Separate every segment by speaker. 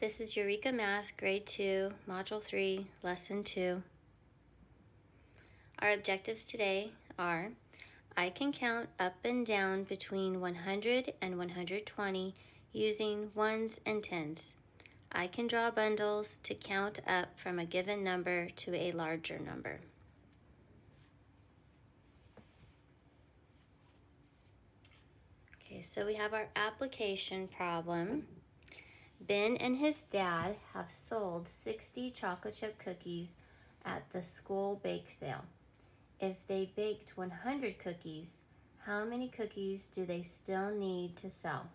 Speaker 1: This is Eureka Math, Grade 2, Module 3, Lesson 2. Our objectives today are: I can count up and down between 100 and 120 using ones and tens. I can draw bundles to count up from a given number to a larger number. Okay, so we have our application problem. Ben and his dad have sold 60 chocolate chip cookies at the school bake sale. If they baked 100 cookies, how many cookies do they still need to sell?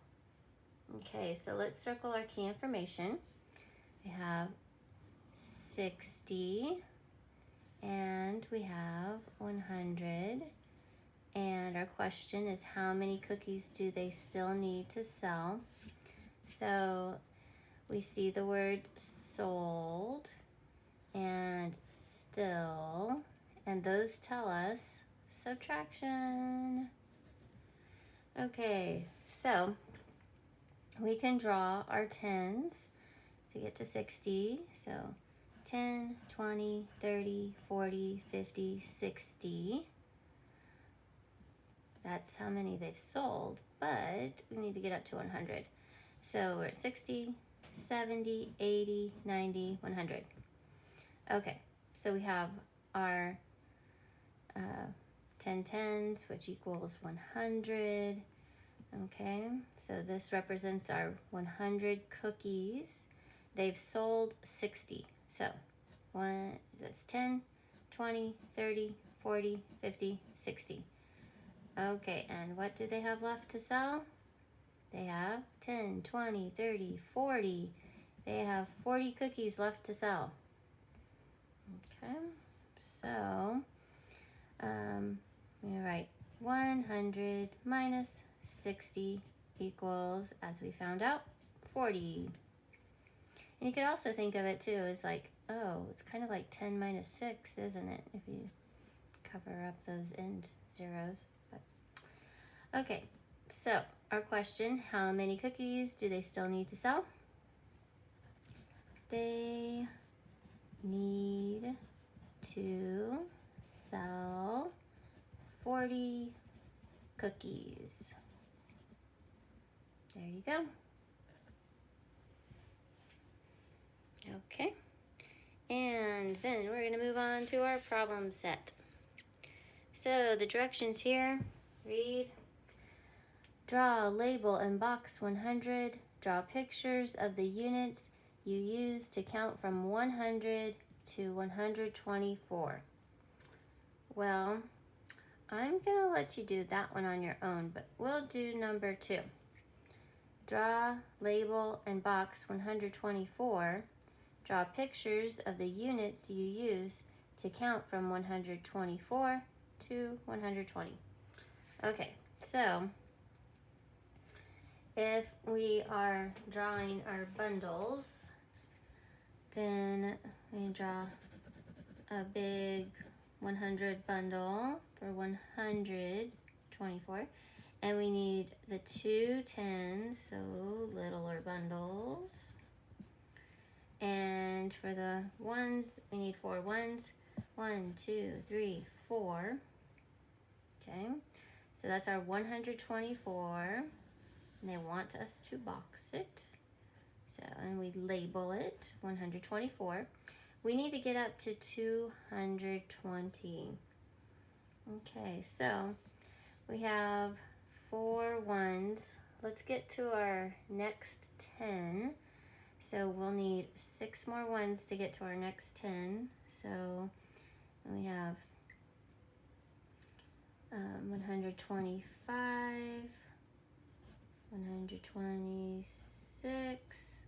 Speaker 1: Okay, so let's circle our key information. We have 60 and we have 100. And our question is, how many cookies do they still need to sell? So we see the word sold and still, and those tell us subtraction. Okay, so we can draw our tens to get to 60. So 10, 20, 30, 40, 50, 60. That's how many they've sold, but we need to get up to 100. So we're at 60, 70, 80, 90, 100. Okay, so we have our 10 tens, which equals 100. Okay, so this represents our 100 cookies. They've sold 60. So that's 10, 20, 30, 40, 50, 60. Okay, and what do they have left to sell? They have 10, 20, 30, 40. They have 40 cookies left to sell. Okay, so we write 100 minus 60 equals, as we found out, 40. And you could also think of it too as like, oh, it's kind of like 10 minus 6, isn't it? If you cover up those end zeros. But okay, so our question, how many cookies do they still need to sell? They need to sell 40 cookies. There you go. Okay, and then we're going to move on to our problem set. So the directions here read: draw, label, and box 100. Draw pictures of the units you use to count from 100 to 124. Well, I'm going to let you do that one on your own, but we'll do number 2. Draw, label, and box 124. Draw pictures of the units you use to count from 124 to 120. Okay, so if we are drawing our bundles, then we draw a big 100 bundle for 124, and we need the 2 tens, so littler bundles. And for the ones, we need 4 ones. 1, 2, 3, 4. Okay, so that's our 124. And they want us to box it. So, and we label it 124. We need to get up to 220. Okay, so we have 4 ones. Let's get to our next 10. So we'll need 6 more ones to get to our next 10. So we have 125, 126,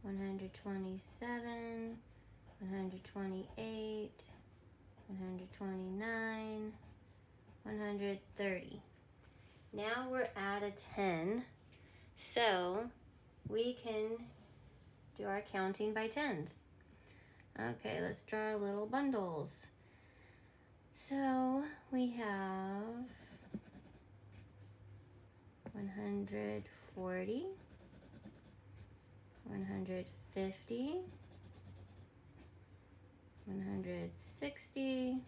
Speaker 1: 127, 128, 129, 130. Now we're at a 10, so we can do our counting by tens. Okay, let's draw our little bundles. So we have 140, 150, 150, 160,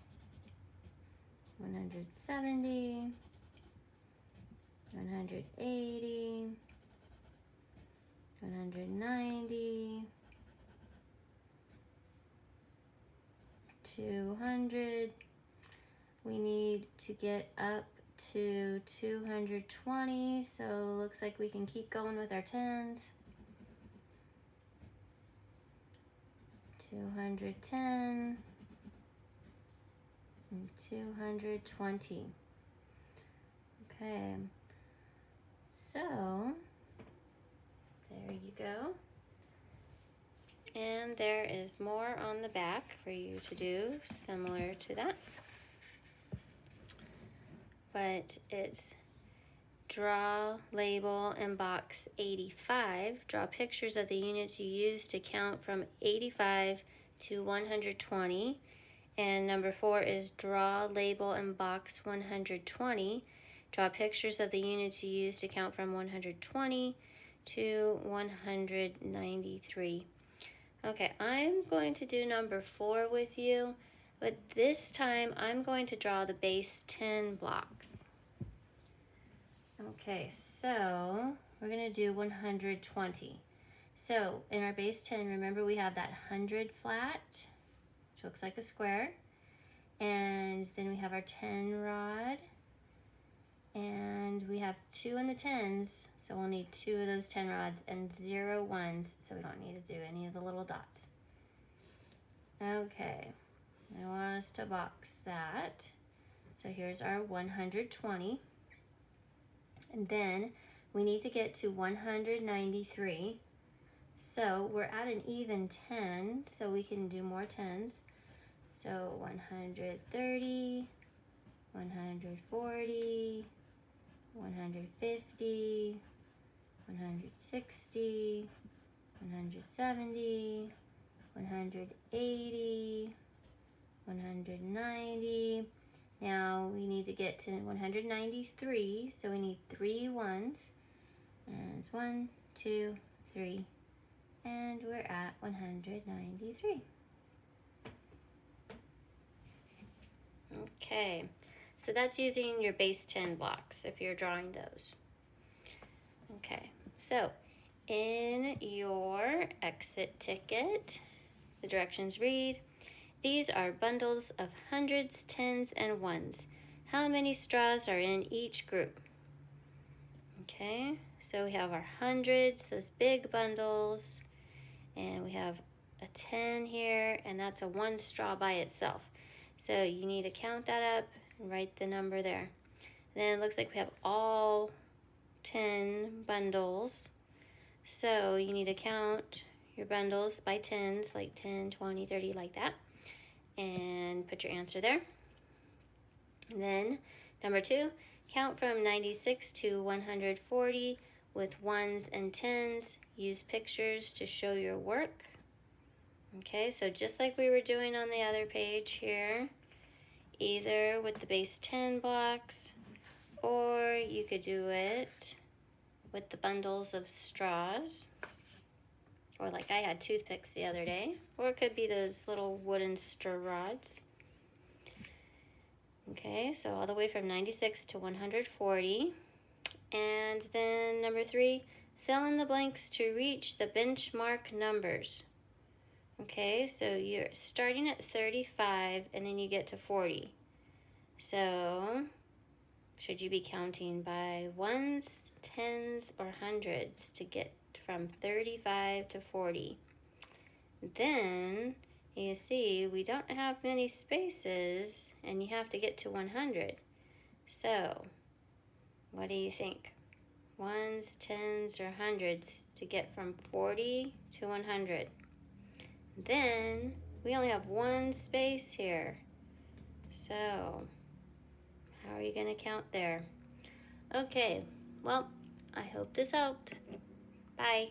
Speaker 1: 170, 180, 190, 200. We need to get up to 220, so looks like we can keep going with our tens. 210 and 220. Okay, so there you go. And there is more on the back for you to do similar to that. But it's draw, label, in box 85. Draw pictures of the units you use to count from 85 to 120. And number 4 is draw, label, in box 120. Draw pictures of the units you use to count from 120 to 193. Okay, I'm going to do number 4 with you, but this time I'm going to draw the base 10 blocks. Okay, so we're going to do 120. So in our base 10, remember we have that 100 flat, which looks like a square, and then we have our 10 rod, and we have 2 in the 10s, so we'll need 2 of those 10 rods and 0 ones, so we don't need to do any of the little dots. Okay, I want us to box that. So here's our 120. And then we need to get to 193. So we're at an even 10, so we can do more 10s. So 130, 140, 150, 160, 170, 180, 190. Now we need to get to 193, so we need 3 ones. And it's 1, 2, 3, and we're at 193. Okay, so that's using your base 10 blocks if you're drawing those. Okay, so in your exit ticket, the directions read, these are bundles of hundreds, tens, and ones. How many straws are in each group? Okay, so we have our hundreds, those big bundles, and we have a 10 here, and that's a 1 straw by itself. So you need to count that up and write the number there. And then it looks like we have all 10 bundles. So you need to count your bundles by tens, like 10, 20, 30, like that, and put your answer there. And then number 2, count from 96 to 140 with ones and tens. Use pictures to show your work. Okay, so just like we were doing on the other page here, either with the base 10 blocks, or you could do it with the bundles of straws, or like I had toothpicks the other day, or it could be those little wooden stir rods. Okay, so all the way from 96 to 140. And then number 3, fill in the blanks to reach the benchmark numbers. Okay, so you're starting at 35 and then you get to 40. So should you be counting by ones, tens, or hundreds to get from 35 to 40? Then you see we don't have many spaces and you have to get to 100. So what do you think? Ones, tens, or hundreds to get from 40 to 100. Then we only have 1 space here. So how are you going to count there? Okay, well, I hope this helped. Bye.